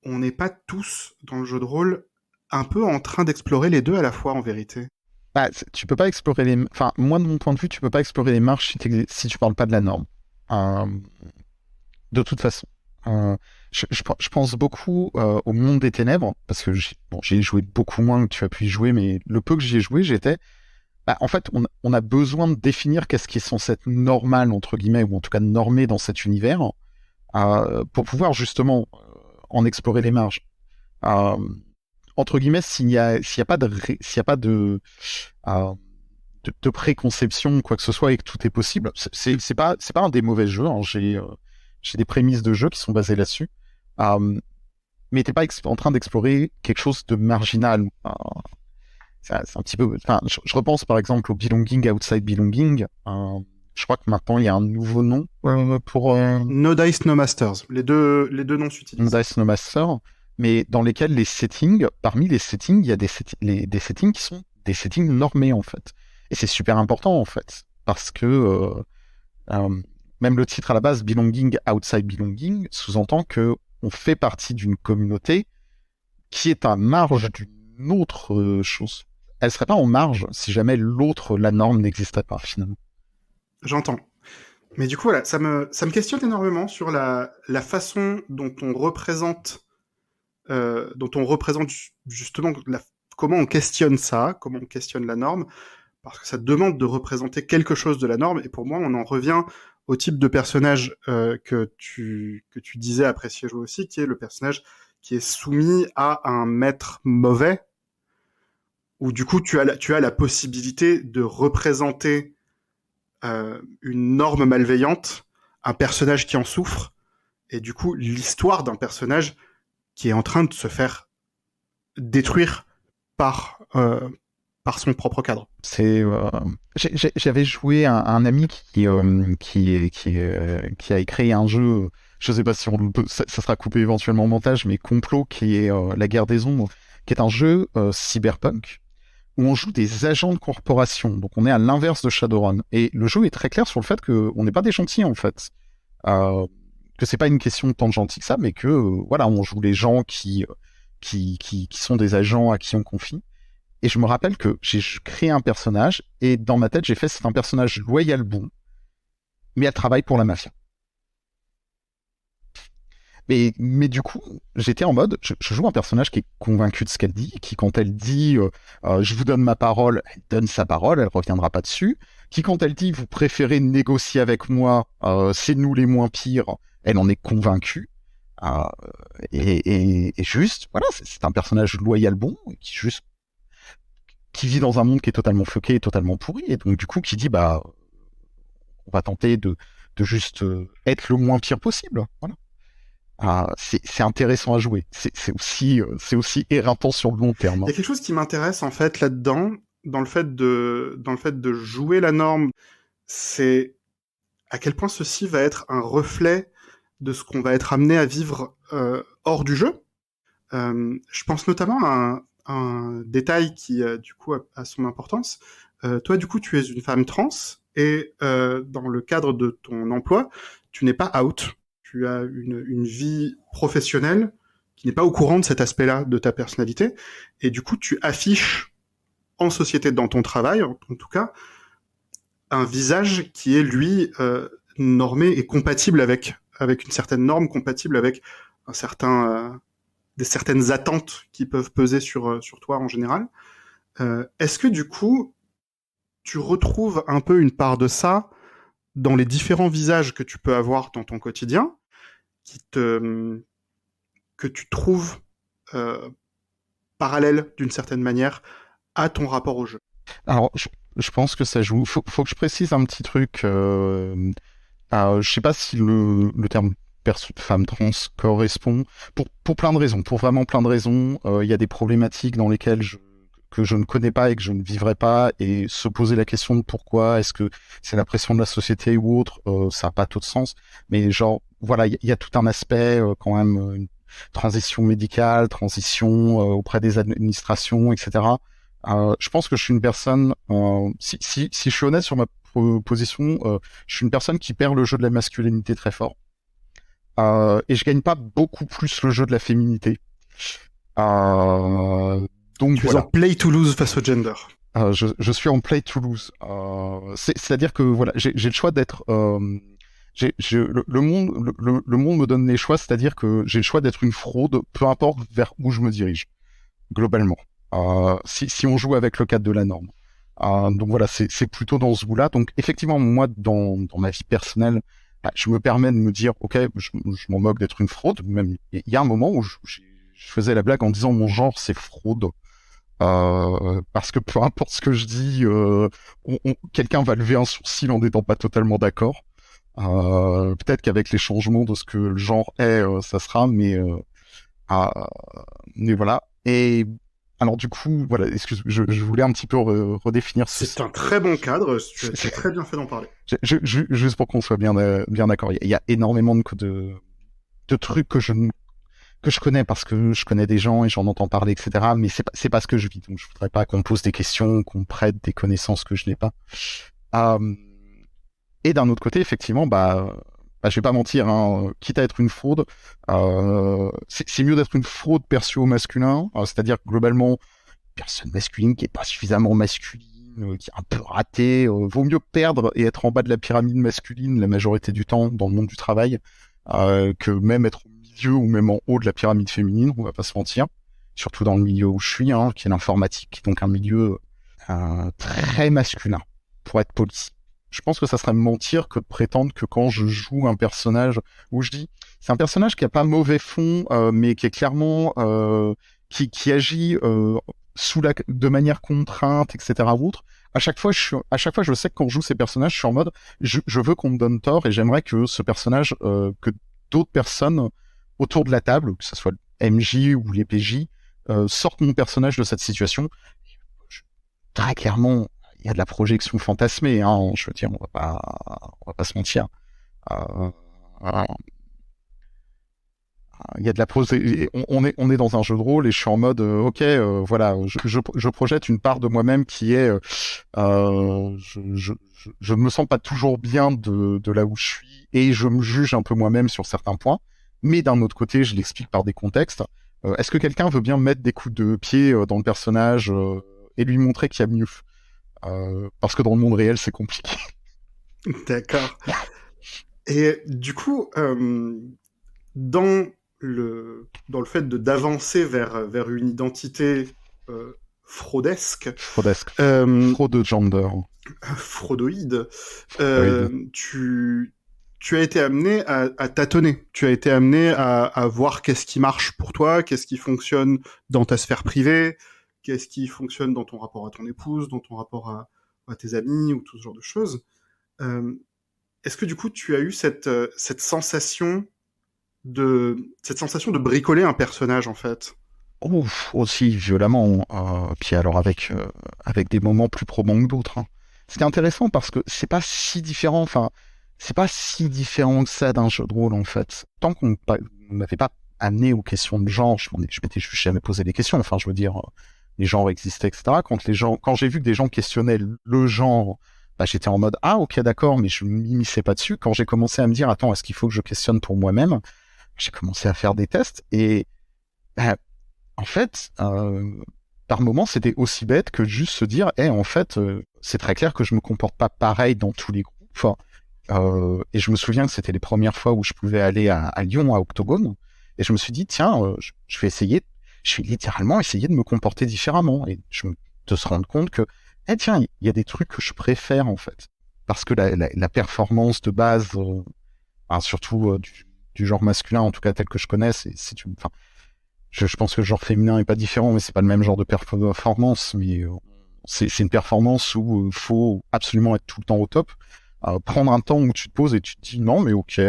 on n'est pas tous, dans le jeu de rôle, un peu en train d'explorer les deux à la fois, en vérité. Bah, tu peux pas explorer les... Enfin, moi, de mon point de vue, tu peux pas explorer les marches si tu parles pas de la norme. Euh, de toute façon. Euh, je pense beaucoup au monde des ténèbres, parce que j'ai joué beaucoup moins que tu as pu y jouer, mais le peu que j'y ai joué, bah, en fait, on a besoin de définir qu'est-ce qui est censé être normal, entre guillemets, ou en tout cas normé dans cet univers, pour pouvoir justement en explorer les marges. Euh, Entre guillemets, s'il y a pas de préconception, quoi que ce soit, et que tout est possible, c'est pas un des mauvais jeux. Hein. J'ai des prémices de jeu qui sont basées là-dessus. Mais t'es pas en train d'explorer quelque chose de marginal. C'est un petit peu. Enfin, je repense par exemple au Belonging Outside Belonging. Je crois que maintenant il y a un nouveau nom pour No Dice, No Masters. Les deux noms s'utilisent. No Dice No Master, mais dans lesquels les settings, parmi les settings, il y a des settings qui sont des settings normés en fait. Et c'est super important en fait, parce que même le titre à la base, Belonging Outside Belonging, sous-entend que on fait partie d'une communauté qui est à marge d'une autre chose. Elle serait pas en marge si jamais l'autre, la norme, n'existait pas finalement. J'entends. Mais du coup, voilà, ça me questionne énormément sur la façon dont on représente justement comment on questionne ça, comment on questionne la norme, parce que ça demande de représenter quelque chose de la norme, et pour moi, on en revient au type de personnage que tu disais apprécier jouer aussi, qui est le personnage qui est soumis à un maître mauvais, où du coup, tu as la possibilité de représenter une norme malveillante, un personnage qui en souffre, et du coup, l'histoire d'un personnage qui est en train de se faire détruire par son propre cadre. J'avais joué un ami qui a créé un jeu. Je sais pas si ça sera coupé éventuellement au montage, mais Complot, qui est La Guerre des Ombres, qui est un jeu cyberpunk où on joue des agents de corporation. Donc on est à l'inverse de Shadowrun. Et le jeu est très clair sur le fait qu'on n'est pas des gentils en fait. Que c'est pas une question tant de gentils que ça, mais que voilà, on joue les gens qui sont des agents à qui on confie. Et je me rappelle que j'ai créé un personnage, et dans ma tête, j'ai fait, c'est un personnage loyal bon, mais elle travaille pour la mafia. Mais du coup, j'étais en mode, je joue un personnage qui est convaincu de ce qu'elle dit, qui quand elle dit je vous donne ma parole, elle donne sa parole, elle reviendra pas dessus. Qui quand elle dit vous préférez négocier avec moi, c'est nous les moins pires, elle en est convaincue. Et juste, voilà, c'est un personnage loyal bon, qui juste qui vit dans un monde qui est totalement fucké et totalement pourri, et donc du coup qui dit bah on va tenter de juste être le moins pire possible. Voilà. C'est intéressant à jouer. C'est aussi éreintant sur le long terme. Il y a quelque chose qui m'intéresse en fait là-dedans, dans le fait de jouer la norme, c'est à quel point ceci va être un reflet de ce qu'on va être amené à vivre hors du jeu. Je pense notamment à un détail qui, du coup, a son importance. Toi, du coup, tu es une femme trans et dans le cadre de ton emploi, tu n'es pas out. Tu as une vie professionnelle qui n'est pas au courant de cet aspect-là de ta personnalité. Et du coup, tu affiches en société, dans ton travail, en tout cas, un visage qui est, lui, normé et compatible avec une certaine norme, compatible avec un certain... des certaines attentes qui peuvent peser sur toi en général. Est-ce que du coup, tu retrouves un peu une part de ça dans les différents visages que tu peux avoir dans ton quotidien, que tu trouves parallèles d'une certaine manière à ton rapport au jeu? Alors, je pense que ça joue. Faut que je précise un petit truc. Je sais pas si le terme femme trans correspond pour plein de raisons, pour vraiment plein de raisons. Il y a des problématiques dans lesquelles que je ne connais pas et que je ne vivrai pas, et se poser la question de pourquoi, est-ce que c'est la pression de la société ou autre, ça n'a pas tout de sens. Mais genre, voilà, il y a tout un aspect quand même, une transition médicale, transition auprès des administrations, etc. Je pense que je suis une personne, si je suis honnête sur ma position, je suis une personne qui perd le jeu de la masculinité très fort. Et je gagne pas beaucoup plus le jeu de la féminité. Donc tu es voilà. en play to lose face au gender. Je suis en play to lose. C'est-à-dire que voilà, j'ai le choix d'être. Le monde me donne les choix, c'est-à-dire que j'ai le choix d'être une fraude, peu importe vers où je me dirige, globalement. Si on joue avec le cadre de la norme. Donc voilà, c'est plutôt dans ce goût-là. Donc effectivement, moi, dans ma vie personnelle, je me permets de me dire, ok, je m'en moque d'être une fraude. Même il y a un moment où je faisais la blague en disant mon genre c'est fraude. Parce que peu importe ce que je dis, quelqu'un va lever un sourcil en n'étant pas totalement d'accord. Peut-être qu'avec les changements de ce que le genre est, ça sera, mais voilà. Et alors du coup, voilà, excuse, je voulais un petit peu redéfinir ce... C'est un très bon cadre, tu as très bien fait d'en parler. Juste pour qu'on soit bien d'accord, il y a énormément de trucs que je connais parce que je connais des gens et j'en entends parler, etc. Mais c'est pas ce que je vis. Donc je voudrais pas qu'on me pose des questions, qu'on me prête des connaissances que je n'ai pas. Et d'un autre côté, effectivement, je vais pas mentir, hein, quitte à être une fraude, c'est mieux d'être une fraude perçue au masculin, c'est-à-dire que globalement, une personne masculine qui est pas suffisamment masculine, qui est un peu ratée, vaut mieux perdre et être en bas de la pyramide masculine la majorité du temps dans le monde du travail, que même être au milieu ou même en haut de la pyramide féminine, on va pas se mentir, surtout dans le milieu où je suis, hein, qui est l'informatique, donc un milieu très masculin, pour être poli. Je pense que ça serait mentir que de prétendre que quand je joue un personnage où je dis c'est un personnage qui a pas mauvais fond, mais qui est clairement qui agit de manière contrainte, etc. ou autre. À chaque fois, je sais que quand je joue ces personnages, je suis en mode je veux qu'on me donne tort et j'aimerais que ce personnage, que d'autres personnes autour de la table, que ce soit le MJ ou les PJ, sortent mon personnage de cette situation. Très clairement, il y a de la projection fantasmée, hein, je veux dire, on va pas se mentir. Il y a de la on est dans un jeu de rôle et je suis en mode ok, voilà, je projette une part de moi-même qui est je me sens pas toujours bien de là où je suis et je me juge un peu moi-même sur certains points, mais d'un autre côté je l'explique par des contextes. Est-ce que quelqu'un veut bien mettre des coups de pied dans le personnage et lui montrer qu'il y a mieux? Parce que dans le monde réel, c'est compliqué. D'accord. Et du coup, dans le fait d'avancer vers une identité fraudesque, fraude gender, fraudoïde, tu as été amené à tâtonner. Tu as été amené à voir qu'est-ce qui marche pour toi, qu'est-ce qui fonctionne dans ta sphère privée, qu'est-ce qui fonctionne dans ton rapport à ton épouse, dans ton rapport à tes amis ou tout ce genre de choses. Euh, Est-ce que du coup tu as eu cette sensation de bricoler un personnage en fait? Ouf, aussi violemment. Puis alors avec des moments plus probants que d'autres. Hein. Ce qui est intéressant parce que c'est pas si différent. Enfin, c'est pas si différent que ça d'un jeu de rôle en fait. Tant qu'on m'avait pas amené aux questions de genre, je m'étais juste jamais posé des questions. Enfin, je veux dire, les genres existaient, etc. Quand j'ai vu que des gens questionnaient le genre, bah, j'étais en mode ah ok d'accord, mais je m'immisçais pas dessus. Quand j'ai commencé à me dire attends, est-ce qu'il faut que je questionne pour moi-même, j'ai commencé à faire des tests et bah, en fait, par moment, c'était aussi bête que juste se dire, en fait, c'est très clair que je me comporte pas pareil dans tous les groupes. Enfin, et je me souviens que c'était les premières fois où je pouvais aller à Lyon, à Octogone, et je me suis dit, tiens, je vais essayer, je vais littéralement essayer de me comporter différemment, et de se rendre compte que, tiens, il y a des trucs que je préfère en fait, parce que la performance de base, surtout du genre masculin, en tout cas tel que je connais, enfin, je pense que le genre féminin est pas différent, mais c'est pas le même genre de performance. Mais c'est une performance où faut absolument être tout le temps au top. Prendre un temps où tu te poses et tu te dis non, mais ok,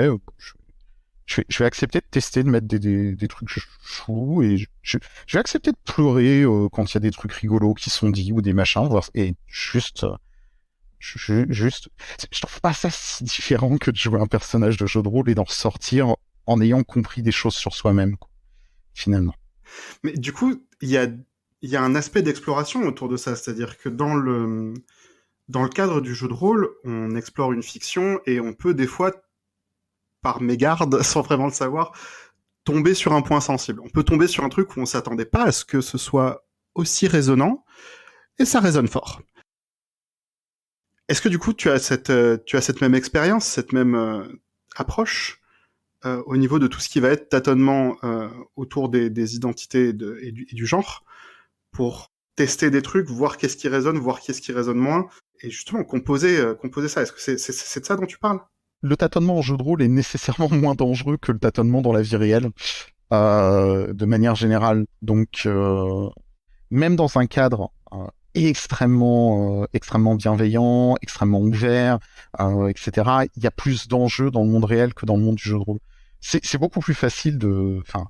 je vais accepter de tester, de mettre des trucs chelous et je vais accepter de pleurer quand il y a des trucs rigolos qui sont dits ou des machins, et juste, je trouve pas ça si différent que de jouer un personnage de jeu de rôle et d'en ressortir en ayant compris des choses sur soi-même, quoi, finalement. Mais du coup, il y a un aspect d'exploration autour de ça, c'est-à-dire que dans le cadre du jeu de rôle, on explore une fiction et on peut des fois, par mégarde, sans vraiment le savoir, tomber sur un point sensible. On peut tomber sur un truc où on s'attendait pas à ce que ce soit aussi résonnant, et ça résonne fort. Est-ce que du coup tu as cette même expérience, cette même approche au niveau de tout ce qui va être tâtonnement autour des identités et du genre, pour tester des trucs, voir qu'est-ce qui résonne, voir qu'est-ce qui résonne moins, et justement composer ça. Est-ce que c'est de ça dont tu parles? Le tâtonnement en jeu de rôle est nécessairement moins dangereux que le tâtonnement dans la vie réelle, de manière générale. Donc, même dans un cadre extrêmement bienveillant, extrêmement ouvert, etc., il y a plus d'enjeux dans le monde réel que dans le monde du jeu de rôle. C'est beaucoup plus facile enfin,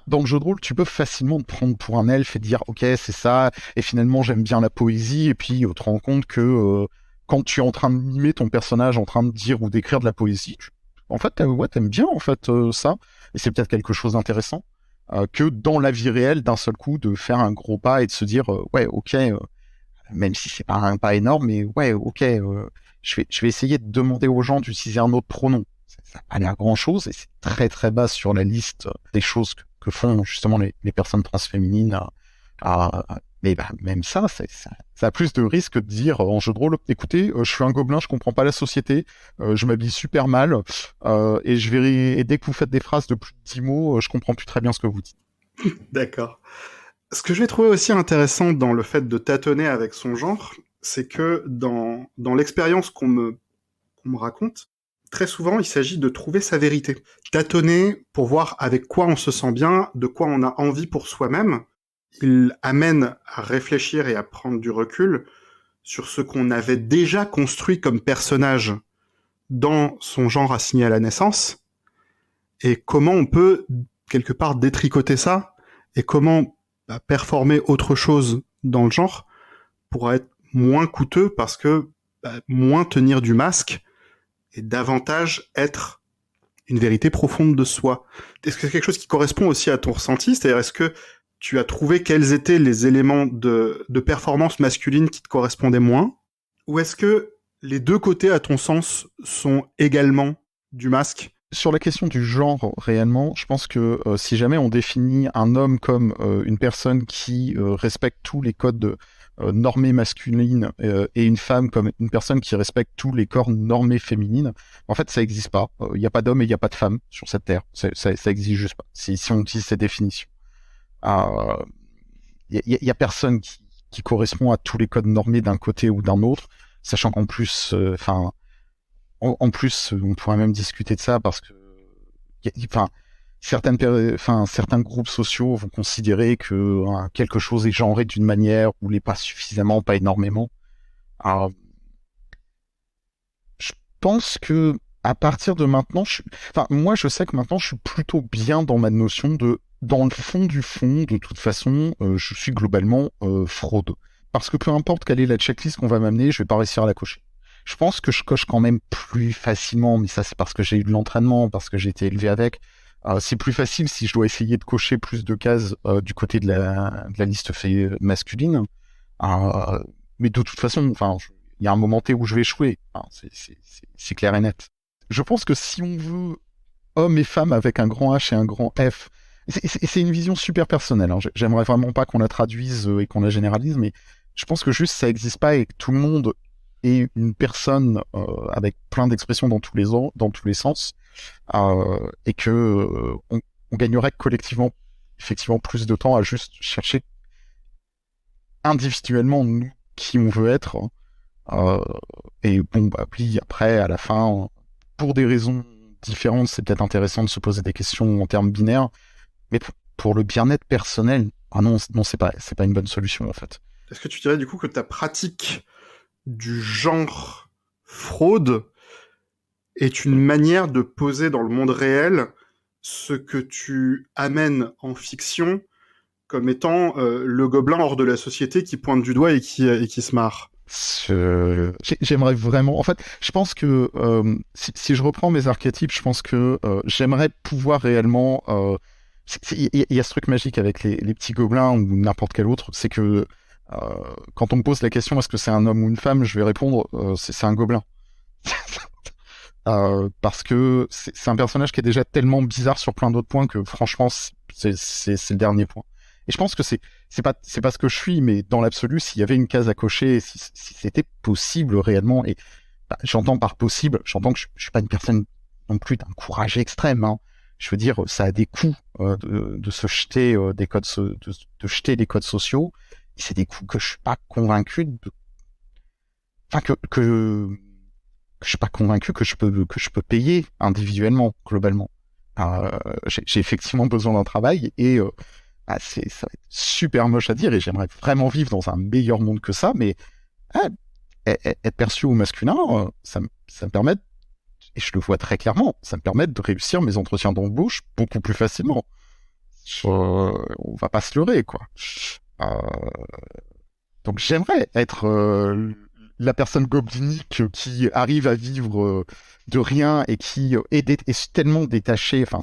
dans le jeu de rôle, tu peux facilement te prendre pour un elfe et dire ok c'est ça, et finalement j'aime bien la poésie, et puis te rends compte que quand tu es en train de mimer ton personnage en train de dire ou d'écrire de la poésie, en fait t'aimes bien en fait ça, et c'est peut-être quelque chose d'intéressant, que dans la vie réelle d'un seul coup de faire un gros pas et de se dire ouais ok, même si c'est pas un pas énorme, mais ouais ok, je vais essayer de demander aux gens d'utiliser un autre pronom. Ça a pas l'air grand chose et c'est très très bas sur la liste des choses que font justement les personnes transféminines. Mais bah, même ça, ça a plus de risque de dire en jeu de rôle, écoutez, je suis un gobelin, je comprends pas la société, je m'habille super mal, et dès que vous faites des phrases de plus de 10 mots, je comprends plus très bien ce que vous dites. D'accord. Ce que je vais trouver aussi intéressant dans le fait de tâtonner avec son genre, c'est que dans l'expérience qu'on me raconte, très souvent, il s'agit de trouver sa vérité. Tâtonner pour voir avec quoi on se sent bien, de quoi on a envie pour soi-même, il amène à réfléchir et à prendre du recul sur ce qu'on avait déjà construit comme personnage dans son genre assigné à la naissance, et comment on peut, quelque part, détricoter ça, et comment performer autre chose dans le genre pour être moins coûteux, parce que moins tenir du masque, et davantage être une vérité profonde de soi. Est-ce que c'est quelque chose qui correspond aussi à ton ressenti? C'est-à-dire, est-ce que tu as trouvé quels étaient les éléments de performance masculine qui te correspondaient moins? Ou est-ce que les deux côtés, à ton sens, sont également du masque? Sur la question du genre, réellement, je pense que si jamais on définit un homme comme une personne qui respecte tous les codes normés masculines, et une femme comme une personne qui respecte tous les corps normés féminines, en fait, ça n'existe pas. Il n'y a pas d'homme et il n'y a pas de femme sur cette terre. Ça existe juste pas. Si on utilise ces définitions. Il y a personne qui correspond à tous les codes normés d'un côté ou d'un autre, sachant qu'en plus, en plus, on pourrait même discuter de ça parce que, enfin, certains groupes sociaux vont considérer que quelque chose est genré d'une manière ou l'est pas suffisamment, pas énormément. Alors, je pense que à partir de maintenant, moi je sais que maintenant je suis plutôt bien dans ma notion de, dans le fond du fond, de toute façon, je suis globalement fraude. Parce que peu importe quelle est la checklist qu'on va m'amener, je vais pas réussir à la cocher. Je pense que je coche quand même plus facilement, mais ça c'est parce que j'ai eu de l'entraînement, parce que j'ai été élevé avec. C'est plus facile si je dois essayer de cocher plus de cases du côté de la liste masculine. Euh, mais de toute façon, enfin, il y a un moment T où je vais échouer. Enfin, c'est clair et net. Je pense que si on veut hommes et femmes avec un grand H et un grand F, c'est une vision super personnelle. Hein. J'aimerais vraiment pas qu'on la traduise et qu'on la généralise, mais je pense que juste ça existe pas et que tout le monde est une personne avec plein d'expressions dans tous les sens, et que on gagnerait collectivement, effectivement, plus de temps à juste chercher individuellement nous qui on veut être. Euh, et bon, bah oui, après, à la fin, pour des raisons différentes, c'est peut-être intéressant de se poser des questions en termes binaires, mais pour le bien-être personnel, ah non, non, c'est pas une bonne solution en fait. Est-ce que tu dirais du coup que ta pratique du genre fraude est une manière de poser dans le monde réel ce que tu amènes en fiction comme étant le gobelin hors de la société qui pointe du doigt et qui se marre? J'aimerais vraiment. En fait, je pense que si je reprends mes archétypes, je pense que j'aimerais pouvoir réellement. Il y a ce truc magique avec les petits gobelins ou n'importe quel autre, c'est que quand on me pose la question est-ce que c'est un homme ou une femme, je vais répondre c'est un gobelin. Parce que c'est un personnage qui est déjà tellement bizarre sur plein d'autres points que franchement c'est le dernier point. Et je pense que c'est pas ce que je suis, mais dans l'absolu, s'il y avait une case à cocher, si c'était possible réellement, et bah, j'entends par possible, j'entends que je suis pas une personne non plus d'un courage extrême. Hein. Je veux dire, ça a des coûts de se jeter des codes, de jeter des codes sociaux. Et c'est des coûts que je suis pas convaincu enfin que je suis pas convaincu que je peux payer individuellement globalement. J'ai effectivement besoin d'un travail et ça va être super moche à dire et j'aimerais vraiment vivre dans un meilleur monde que ça, mais ah, être perçu au masculin, ça me permet, et je le vois très clairement, ça me permet de réussir mes entretiens d'embauche beaucoup plus facilement. On va pas se leurrer, quoi. Euh, donc j'aimerais être la personne goblinique qui arrive à vivre de rien et qui est tellement détaché, enfin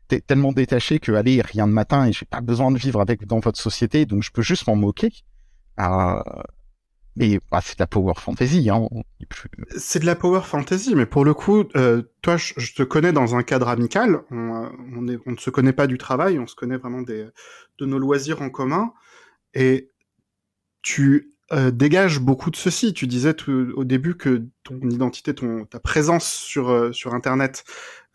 t'es tellement détaché que allez, rien de matin et j'ai pas besoin de vivre avec dans votre société, donc je peux juste m'en moquer. Euh, mais bah, c'est de la power fantasy, hein. C'est de la power fantasy, mais pour le coup, toi, je te connais dans un cadre amical. On ne se connaît pas du travail, on se connaît vraiment de nos loisirs en commun. Et tu dégages beaucoup de ceci. Tu disais au début que ton identité, ta présence sur Internet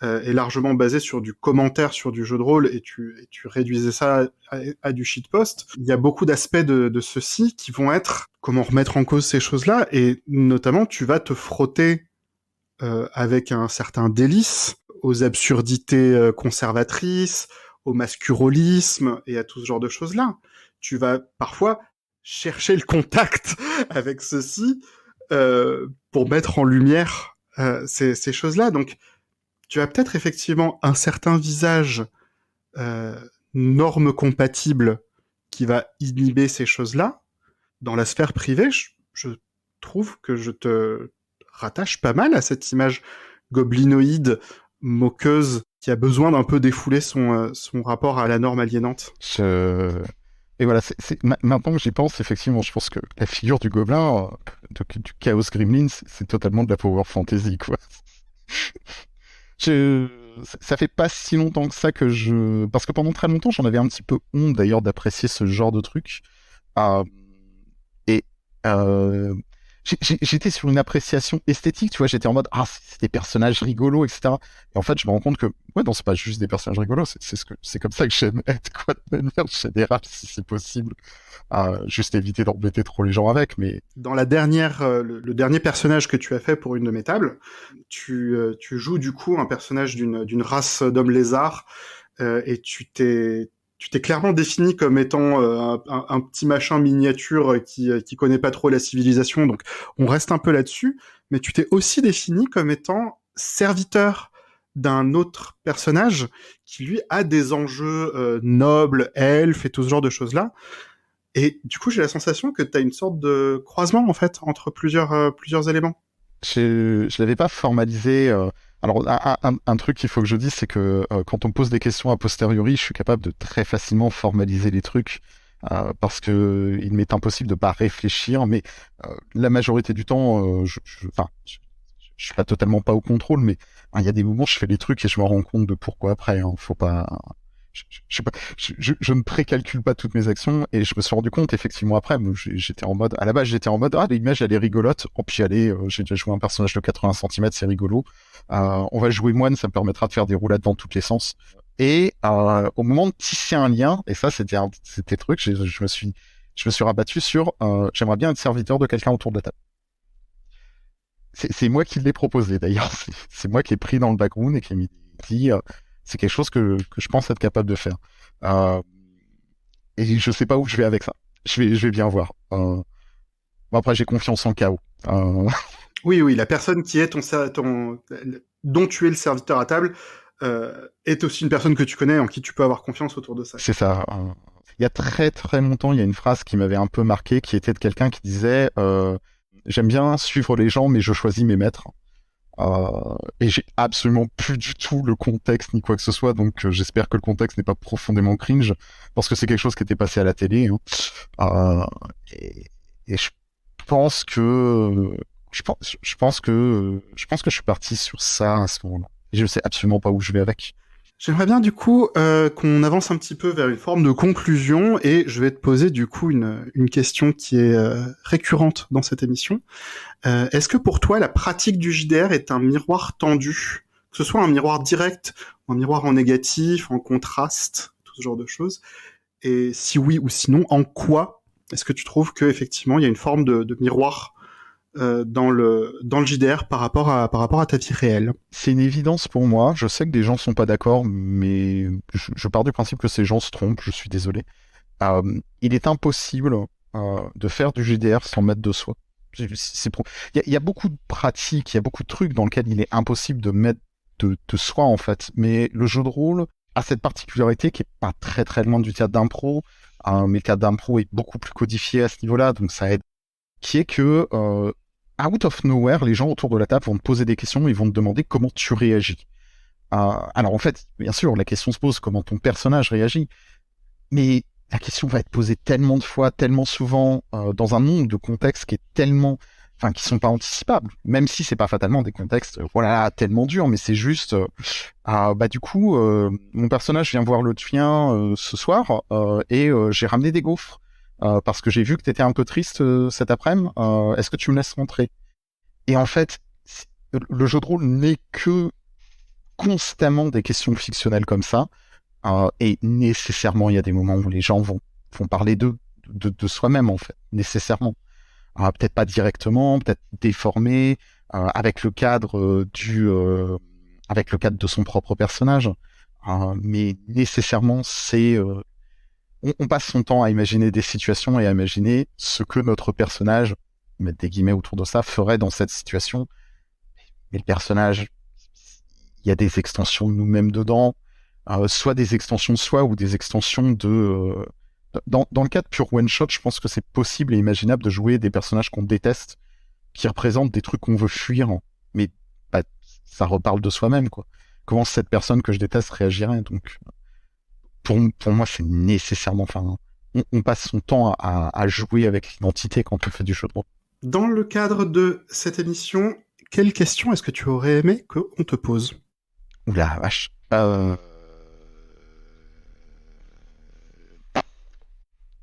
est largement basée sur du commentaire, sur du jeu de rôle, et tu réduisais ça à du shitpost. Il y a beaucoup d'aspects de ceci qui vont être comment remettre en cause ces choses-là, et notamment tu vas te frotter avec un certain délice aux absurdités conservatrices, au mascurolisme et à tout ce genre de choses-là. Tu vas parfois chercher le contact avec ceci pour mettre en lumière ces choses-là. Donc, tu as peut-être effectivement un certain visage norme compatible qui va inhiber ces choses-là. Dans la sphère privée, je trouve que je te rattache pas mal à cette image goblinoïde, moqueuse, qui a besoin d'un peu défouler son rapport à la norme aliénante. Et voilà, maintenant que j'y pense, effectivement, je pense que la figure du gobelin, du Chaos Gremlin, c'est totalement de la power fantasy, quoi. Ça fait pas si longtemps que ça parce que pendant très longtemps, j'en avais un petit peu honte d'ailleurs d'apprécier ce genre de truc. Euh, et euh, j'étais sur une appréciation esthétique, tu vois, j'étais en mode, ah, c'est des personnages rigolos, etc. Et en fait, je me rends compte que, ouais, non, c'est pas juste des personnages rigolos, c'est comme ça que j'aime être, quoi, de manière générale, si c'est possible. Juste éviter d'embêter trop les gens avec, mais... Dans la dernière, le dernier personnage que tu as fait pour une de mes tables, tu joues du coup un personnage d'une race d'hommes lézards, et tu t'es clairement défini comme étant un petit machin miniature qui connaît pas trop la civilisation, donc on reste un peu là-dessus, mais tu t'es aussi défini comme étant serviteur d'un autre personnage qui lui a des enjeux nobles, elfes et tout ce genre de choses-là. Et du coup, j'ai la sensation que tu as une sorte de croisement en fait entre plusieurs éléments. Je l'avais pas formalisé. Alors, un truc qu'il faut que je dise, c'est que quand on me pose des questions a posteriori, je suis capable de très facilement formaliser les trucs parce que il m'est impossible de pas réfléchir. Mais la majorité du temps, enfin, je suis pas totalement pas au contrôle, mais il y a des moments, je fais les trucs et je me rends compte de pourquoi après. Faut pas. Je sais pas, je ne précalcule pas toutes mes actions et je me suis rendu compte effectivement après, j'étais en mode, à la base j'étais en mode, ah l'image elle est rigolote, oh puis allez, j'ai déjà joué un personnage de 80 cm, c'est rigolo, on va jouer moine, ça me permettra de faire des roulades dans tous les sens. Et au moment de tisser un lien, et ça c'était le truc, je me suis rabattu sur, j'aimerais bien être serviteur de quelqu'un autour de la table. C'est moi qui l'ai proposé d'ailleurs, c'est moi qui l'ai pris dans le background et qui m'ai dit, c'est quelque chose que je pense être capable de faire. Euh, et je sais pas où je vais avec ça. Je vais bien voir. Bon, après, j'ai confiance en chaos. Oui, oui, la personne qui est dont tu es le serviteur à table est aussi une personne que tu connais, en qui tu peux avoir confiance autour de ça. C'est ça. Il y a très très longtemps, il y a une phrase qui m'avait un peu marqué, qui était de quelqu'un qui disait j'aime bien suivre les gens, mais je choisis mes maîtres. Et j'ai absolument plus du tout le contexte ni quoi que ce soit, donc j'espère que le contexte n'est pas profondément cringe, parce que c'est quelque chose qui était passé à la télé. Hein. Euh, et je pense que je pense que je suis parti sur ça à ce moment-là. Et je sais absolument pas où je vais avec. J'aimerais bien du coup qu'on avance un petit peu vers une forme de conclusion et je vais te poser du coup une question qui est récurrente dans cette émission. Est-ce que pour toi la pratique du JDR est un miroir tendu, que ce soit un miroir direct, un miroir en négatif, en contraste, tout ce genre de choses? Et si oui ou sinon, en quoi est-ce que tu trouves que effectivement il y a une forme de miroir dans le JDR par rapport à ta vie réelle? C'est une évidence pour moi. Je sais que des gens sont pas d'accord, mais je pars du principe que ces gens se trompent. Je suis désolé. Il est impossible de faire du JDR sans mettre de soi. Il y a beaucoup de pratiques, il y a beaucoup de trucs dans lesquels il est impossible de mettre de soi en fait. Mais le jeu de rôle a cette particularité qui est pas très très loin du théâtre d'impro, mais le théâtre d'impro est beaucoup plus codifié à ce niveau-là, donc ça aide. Qui est que out of nowhere, les gens autour de la table vont te poser des questions, ils vont te demander comment tu réagis. Alors en fait, bien sûr, la question se pose comment ton personnage réagit, mais la question va être posée tellement de fois, tellement souvent, dans un nombre de contextes qui est tellement, enfin, qui sont pas anticipables. Même si c'est pas fatalement des contextes, voilà, tellement durs, mais c'est juste, bah du coup, mon personnage vient voir le tien ce soir et j'ai ramené des gaufres parce que j'ai vu que t'étais un peu triste cet après-midi. Est-ce que tu me laisses rentrer? Et en fait, le jeu de rôle n'est que constamment des questions fictionnelles comme ça. Et nécessairement, il y a des moments où les gens vont parler d'eux, de soi-même, en fait, nécessairement. Peut-être pas directement, peut-être déformé, avec le cadre avec le cadre de son propre personnage. Mais nécessairement, on passe son temps à imaginer des situations et à imaginer ce que notre personnage, mettre des guillemets autour de ça, ferait dans cette situation. Mais le personnage, il y a des extensions de nous-mêmes dedans. Soit des extensions de soi ou des extensions de... Dans le cas de pure one-shot, je pense que c'est possible et imaginable de jouer des personnages qu'on déteste, qui représentent des trucs qu'on veut fuir, mais bah, ça reparle de soi-même, quoi. Comment cette personne que je déteste réagirait, donc pour moi, c'est nécessairement... Enfin, on passe son temps à jouer avec l'identité quand on fait du jeu de rôle. Dans le cadre de cette émission, quelle question est-ce que tu aurais aimé qu'on te pose? Oula, vache.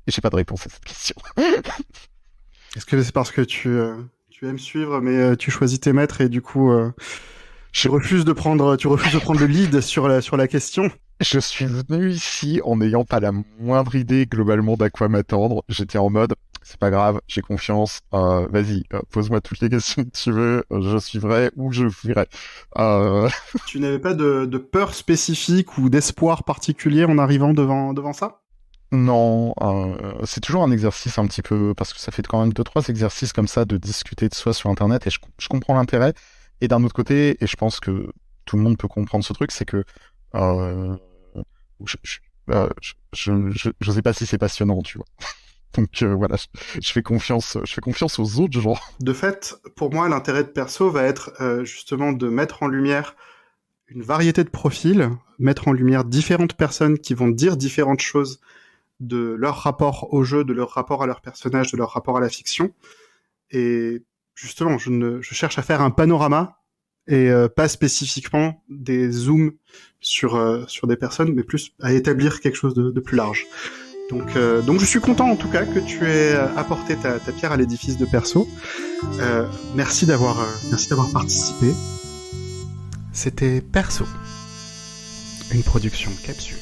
J'ai pas de réponse à cette question. Est-ce que c'est parce que tu Tu aimes suivre, mais tu choisis tes maîtres et du coup, tu refuses de prendre le lead sur la question. Je suis venu ici en n'ayant pas la moindre idée globalement d'à quoi m'attendre. J'étais en mode, c'est pas grave, j'ai confiance. Vas-y, pose-moi toutes les questions que tu veux. Je suivrai ou je fuirai. Tu n'avais pas de peur spécifique ou d'espoir particulier en arrivant devant ça? Non, c'est toujours un exercice un petit peu, parce que ça fait quand même 2-3 exercices comme ça de discuter de soi sur Internet, et je comprends l'intérêt. Et d'un autre côté, et je pense que tout le monde peut comprendre ce truc, c'est que euh, je sais pas si c'est passionnant, tu vois. Donc voilà, je fais confiance aux autres gens. De fait, pour moi, l'intérêt de Perso va être justement de mettre en lumière une variété de profils, mettre en lumière différentes personnes qui vont dire différentes choses de leur rapport au jeu, de leur rapport à leur personnage, de leur rapport à la fiction. Et justement, je cherche à faire un panorama et pas spécifiquement des zooms sur des personnes, mais plus à établir quelque chose de plus large. Donc je suis content en tout cas que tu aies apporté ta pierre à l'édifice de Perso. Merci d'avoir participé. C'était Perso, une production Capsule.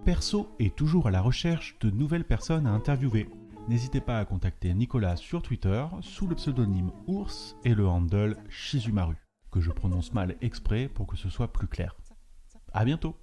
Perso est toujours à la recherche de nouvelles personnes à interviewer. N'hésitez pas à contacter Nicolas sur Twitter sous le pseudonyme Ours et le handle Shizumaru, que je prononce mal exprès pour que ce soit plus clair. À bientôt!